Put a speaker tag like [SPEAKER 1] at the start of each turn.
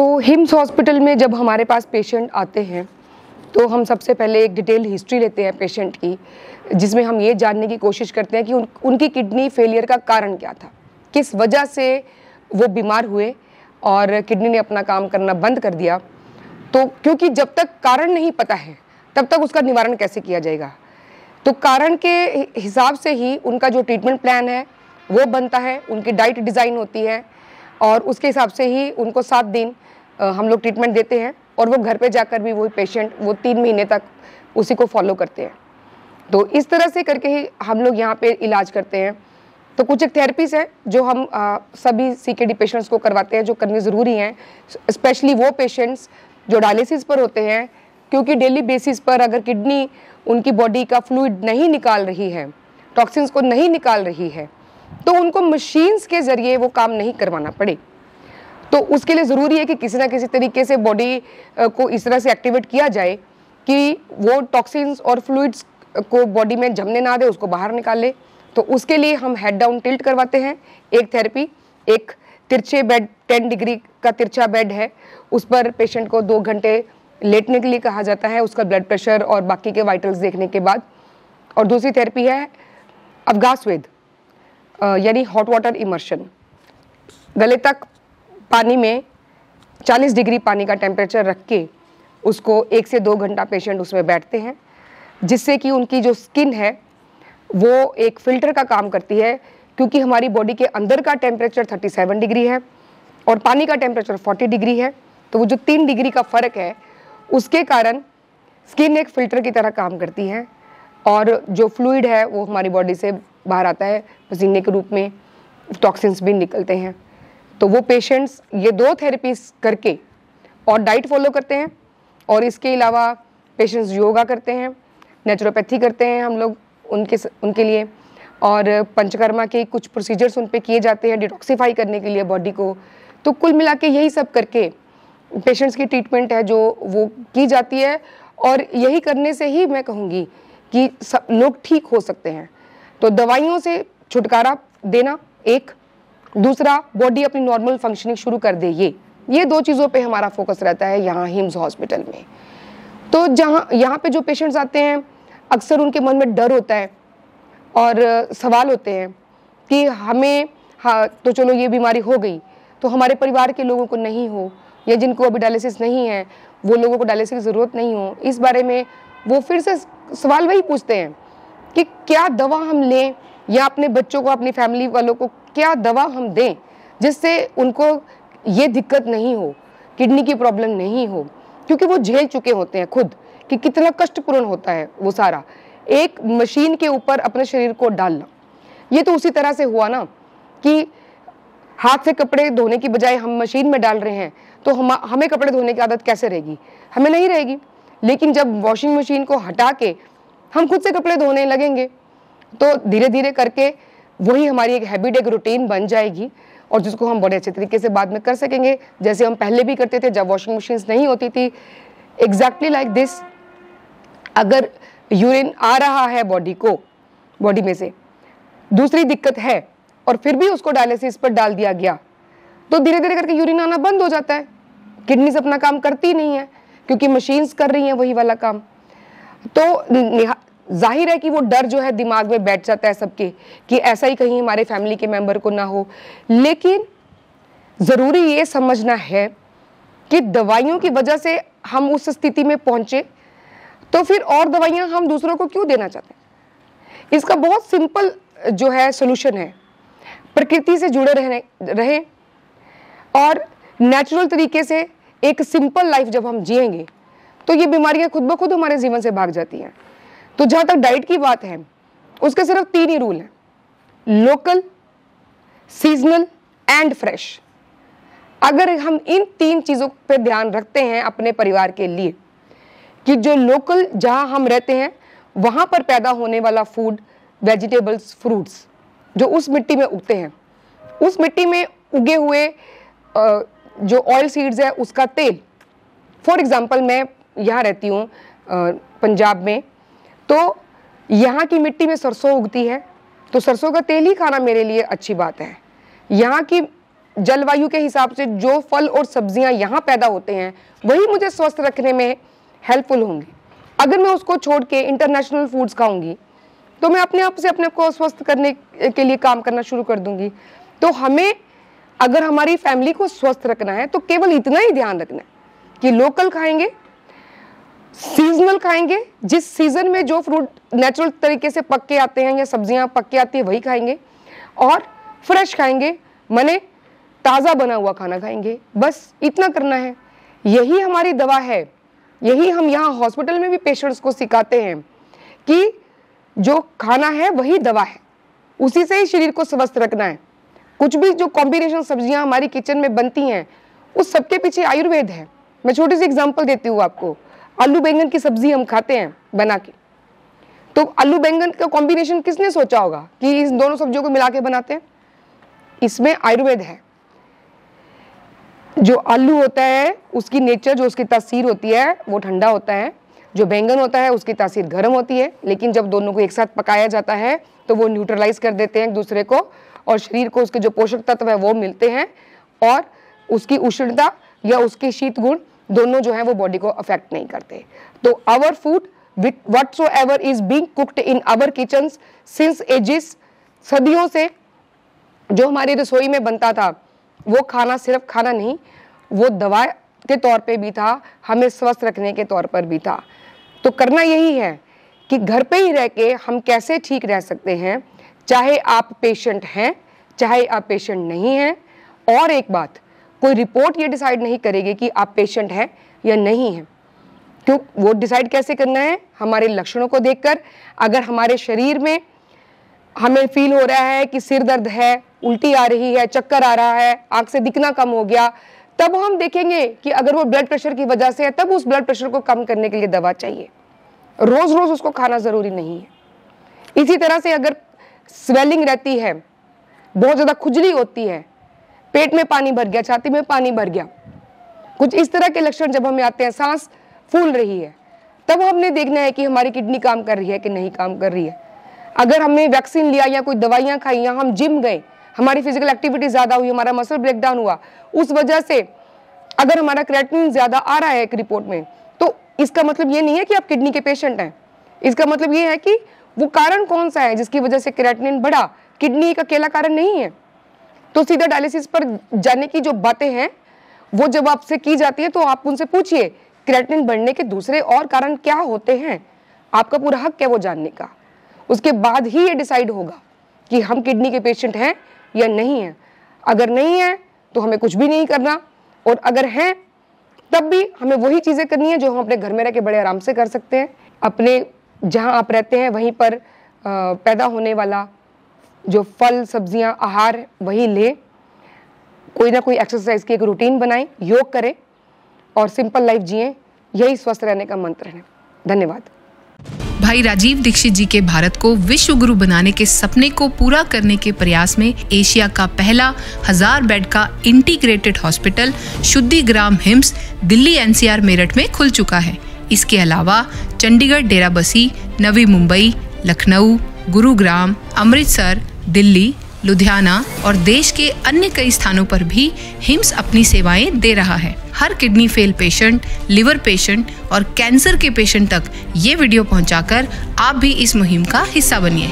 [SPEAKER 1] तो hymns hospital में जब हमारे पास पेशेंट आते हैं तो हम सबसे पहले एक डिटेल हिस्ट्री लेते हैं पेशेंट की, जिसमें हम ये जानने की कोशिश करते हैं कि उनकी किडनी फेलियर का कारण क्या था, किस वजह से वो बीमार हुए और किडनी ने अपना काम करना बंद कर दिया। तो क्योंकि जब तक कारण नहीं पता है तब तक उसका निवारण कैसे किया जाएगा, तो कारण के हिसाब से ही उनका जो ट्रीटमेंट प्लान है वो बनता है, उनकी डाइट डिज़ाइन होती है और उसके हिसाब से ही उनको 7 दिन हम लोग ट्रीटमेंट देते हैं और वो घर पे जाकर भी वही पेशेंट वो 3 महीने तक उसी को फॉलो करते हैं। तो इस तरह से करके ही हम लोग यहाँ पे इलाज करते हैं। तो कुछ एक थेरेपीज़ है जो हम सभी सीकेडी पेशेंट्स को करवाते हैं, जो करनी ज़रूरी हैं, स्पेशली वो पेशेंट्स जो डायलिसिस पर होते हैं, क्योंकि डेली बेसिस पर अगर किडनी उनकी बॉडी का फ्लूइड नहीं निकाल रही है, टॉक्सिन्स को नहीं निकाल रही है, तो उनको मशीन्स के ज़रिए वो काम नहीं करवाना पड़े। तो उसके लिए ज़रूरी है कि किसी ना किसी तरीके से बॉडी को इस तरह से एक्टिवेट किया जाए कि वो टॉक्सिन्स और फ्लूइड्स को बॉडी में जमने ना दे, उसको बाहर निकाले। तो उसके लिए हम हेड डाउन टिल्ट करवाते हैं। एक थेरेपी, एक तिरछे बेड, 10 डिग्री का तिरछा बेड है, उस पर पेशेंट को 2 घंटे लेटने के लिए कहा जाता है, उसका ब्लड प्रेशर और बाकी के वाइटल्स देखने के बाद। और दूसरी थेरेपी है अवगासवेद, यानी हॉट वाटर इमर्शन। गले तक पानी में 40 डिग्री पानी का टेम्परेचर रख के उसको 1 से 2 घंटा पेशेंट उसमें बैठते हैं, जिससे कि उनकी जो स्किन है वो एक फ़िल्टर का काम करती है, क्योंकि हमारी बॉडी के अंदर का टेम्परेचर 37 डिग्री है और पानी का टेम्परेचर 40 डिग्री है। तो वो जो 3 डिग्री का फ़र्क है उसके कारण स्किन एक फ़िल्टर की तरह काम करती है और जो फ्लूइड है वो हमारी बॉडी से बाहर आता है, पसीने के रूप में टॉक्सिन्स भी निकलते हैं। तो वो पेशेंट्स ये 2 थेरेपीज़ करके और डाइट फॉलो करते हैं, और इसके अलावा पेशेंट्स योगा करते हैं, नेचुरोपैथी करते हैं हम लोग उनके लिए, और पंचकर्मा के कुछ प्रोसीजर्स उन पे किए जाते हैं डिटॉक्सिफाई करने के लिए बॉडी को। तो कुल मिला के यही सब करके पेशेंट्स की ट्रीटमेंट है जो वो की जाती है, और यही करने से ही मैं कहूँगी कि सब लोग ठीक हो सकते हैं। तो दवाइयों से छुटकारा देना एक, दूसरा बॉडी अपनी नॉर्मल फंक्शनिंग शुरू कर दे, ये 2 चीज़ों पे हमारा फोकस रहता है यहाँ हिम्स हॉस्पिटल में। तो यहाँ पे जो पेशेंट्स आते हैं अक्सर उनके मन में डर होता है और सवाल होते हैं कि हमें, हाँ तो चलो ये बीमारी हो गई तो हमारे परिवार के लोगों को नहीं हो, या जिनको अभी डायलिसिस नहीं है वो लोगों को डायलिसिस की ज़रूरत नहीं हो। इस बारे में वो फिर से सवाल वही पूछते हैं कि क्या दवा हम लें, या अपने बच्चों को, अपनी फैमिली वालों को क्या दवा हम दें जिससे उनको ये दिक्कत नहीं हो, किडनी की प्रॉब्लम नहीं हो, क्योंकि वो झेल चुके होते हैं खुद कि कितना कष्टपूर्ण होता है वो सारा एक मशीन के ऊपर अपने शरीर को डालना। ये तो उसी तरह से हुआ ना कि हाथ से कपड़े धोने की बजाय हम मशीन में डाल रहे हैं, तो हमें कपड़े धोने की आदत कैसे रहेगी? हमें नहीं रहेगी। लेकिन जब वॉशिंग मशीन को हटा के हम खुद से कपड़े धोने लगेंगे तो धीरे धीरे करके वही हमारी एक हैबिट, एक रूटीन बन जाएगी, और जिसको हम बड़े अच्छे तरीके से बाद में कर सकेंगे, जैसे हम पहले भी करते थे जब वॉशिंग मशीन्स नहीं होती थी। एग्जैक्टली लाइक दिस, अगर यूरिन आ रहा है बॉडी में से, दूसरी दिक्कत है और फिर भी उसको डायलिसिस पर डाल दिया गया, तो धीरे धीरे करके यूरिन आना बंद हो जाता है। किडनी से अपना काम करती नहीं है क्योंकि मशीन्स कर रही हैं वही वाला काम। तो जाहिर है कि वो डर जो है दिमाग में बैठ जाता है सबके कि ऐसा ही कहीं हमारे फैमिली के मेंबर को ना हो। लेकिन ज़रूरी ये समझना है कि दवाइयों की वजह से हम उस स्थिति में पहुंचे तो फिर और दवाइयां हम दूसरों को क्यों देना चाहते हैं? इसका बहुत सिंपल जो है सोल्यूशन है, प्रकृति से जुड़े रहें और नेचुरल तरीके से एक सिंपल लाइफ जब हम जिएंगे तो ये बीमारियां खुद ब खुद हमारे जीवन से भाग जाती हैं। तो जहाँ तक डाइट की बात है उसके सिर्फ 3 ही रूल हैं, लोकल, सीजनल एंड फ्रेश। अगर हम इन 3 चीज़ों पे ध्यान रखते हैं अपने परिवार के लिए कि जो लोकल जहाँ हम रहते हैं वहाँ पर पैदा होने वाला फूड, वेजिटेबल्स, फ्रूट्स जो उस मिट्टी में उगते हैं, उस मिट्टी में उगे हुए जो ऑयल सीड्स है उसका तेल। फॉर एग्जांपल मैं यहाँ रहती हूँ पंजाब में, तो यहाँ की मिट्टी में सरसों उगती है, तो सरसों का तेल ही खाना मेरे लिए अच्छी बात है। यहाँ की जलवायु के हिसाब से जो फल और सब्जियां यहाँ पैदा होते हैं वही मुझे स्वस्थ रखने में हेल्पफुल होंगी। अगर मैं उसको छोड़ के इंटरनेशनल फूड्स खाऊंगी तो मैं अपने आप से अपने को स्वस्थ करने के लिए काम करना शुरू कर दूंगी। तो हमें अगर हमारी फैमिली को स्वस्थ रखना है तो केवल इतना ही ध्यान रखना है कि लोकल खाएंगे, सीजनल खाएंगे, जिस सीजन में जो फ्रूट नेचुरल तरीके से पक के आते हैं या सब्जियां पक के आती है वही खाएंगे, और फ्रेश खाएंगे, माने ताज़ा बना हुआ खाना खाएंगे। बस इतना करना है, यही हमारी दवा है। यही हम यहाँ हॉस्पिटल में भी पेशेंट्स को सिखाते हैं कि जो खाना है वही दवा है, उसी से ही शरीर को स्वस्थ रखना है। कुछ भी जो कॉम्बिनेशन सब्जियां हमारी किचन में बनती हैं उस सबके पीछे आयुर्वेद है। मैं छोटी सी एग्जांपल देती हूँ आपको। आलू बैंगन की सब्जी हम खाते हैं बना के, तो आलू बैंगन का कॉम्बिनेशन किसने सोचा होगा कि इस दोनों सब्जियों को मिला के बनाते हैं? इसमें आयुर्वेद है। जो आलू होता है उसकी नेचर, जो उसकी तासीर होती है वो ठंडा होता है। जो बैंगन होता है उसकी तासीर गर्म होती है, लेकिन जब दोनों को एक साथ पकाया जाता है तो वो न्यूट्रलाइज कर देते हैं एक दूसरे को, और शरीर को उसके जो पोषक तत्व है वो मिलते हैं, और उसकी उष्णता या उसके शीत गुण दोनों जो है वो बॉडी को अफेक्ट नहीं करते। तो our food whatsoever is being cooked in our kitchens since ages, सदियों से जो हमारी रसोई में बनता था वो खाना सिर्फ खाना नहीं, वो दवा के तौर पे भी था, हमें स्वस्थ रखने के तौर पर भी था। तो करना यही है कि घर पे ही रह के हम कैसे ठीक रह सकते हैं, चाहे आप पेशेंट हैं चाहे आप पेशेंट नहीं हैं। और एक बात, कोई रिपोर्ट ये डिसाइड नहीं करेगी कि आप पेशेंट हैं या नहीं हैं। क्यों? वो डिसाइड कैसे करना है? हमारे लक्षणों को देखकर। अगर हमारे शरीर में हमें फील हो रहा है कि सिर दर्द है, उल्टी आ रही है, चक्कर आ रहा है, आंख से दिखना कम हो गया, तब हम देखेंगे कि अगर वो ब्लड प्रेशर की वजह से है तब उस ब्लड प्रेशर को कम करने के लिए दवा चाहिए। रोज रोज उसको खाना जरूरी नहीं है। इसी तरह से अगर स्वेलिंग रहती है, बहुत ज्यादा खुजली होती है, पेट में पानी भर गया, छाती में पानी भर गया, कुछ इस तरह के लक्षण जब हमें आते हैं, सांस फूल रही है, तब हमने देखना है कि हमारी किडनी काम कर रही है कि नहीं काम कर रही है। अगर हमने वैक्सीन लिया या कोई दवाइयाँ खाई या हम जिम गए, हमारी फिजिकल एक्टिविटी ज़्यादा हुई, हमारा मसल ब्रेकडाउन हुआ, उस वजह से अगर हमारा क्रिएटिनिन ज़्यादा आ रहा है एक रिपोर्ट में, तो इसका मतलब ये नहीं है कि आप किडनी के पेशेंट हैं। इसका मतलब ये है कि वो कारण कौन सा है जिसकी वजह से क्रिएटिनिन बढ़ा। किडनी एक अकेला कारण नहीं है। तो सीधा डायलिसिस पर जाने की जो बातें हैं वो जब आपसे की जाती है तो आप उनसे पूछिए क्रिएटिनिन बढ़ने के दूसरे और कारण क्या होते हैं। आपका पूरा हक है वो जानने का। उसके बाद ही ये डिसाइड होगा कि हम किडनी के पेशेंट हैं या नहीं हैं। अगर नहीं है तो हमें कुछ भी नहीं करना, और अगर हैं तब भी हमें वही चीज़ें करनी है जो हम अपने घर में रह के बड़े आराम से कर सकते हैं। अपने जहाँ आप रहते हैं वहीं पर पैदा होने वाला जो फल सब्जियां आहार वही लें, कोई ना कोई एक्सरसाइज की एक रूटीन बनाएं, योग करें और सिंपल लाइफ जिएं। यही स्वस्थ रहने का मंत्र है। धन्यवाद।
[SPEAKER 2] भाई राजीव दीक्षित जी के भारत को विश्व गुरु बनाने के सपने को पूरा करने के प्रयास में एशिया का पहला 1000 बेड का integrated hospital Shuddhigram HIIMS Delhi NCR Meerut में खुल चुका है। इसके अलावा चंडीगढ़, डेराबसी, नवी मुंबई, लखनऊ, गुरुग्राम, अमृतसर, दिल्ली, लुधियाना और देश के अन्य कई स्थानों पर भी हिम्स अपनी सेवाएं दे रहा है। हर kidney fail patient, liver patient और कैंसर के पेशेंट तक ये वीडियो पहुंचाकर आप भी इस मुहिम का हिस्सा बनिए।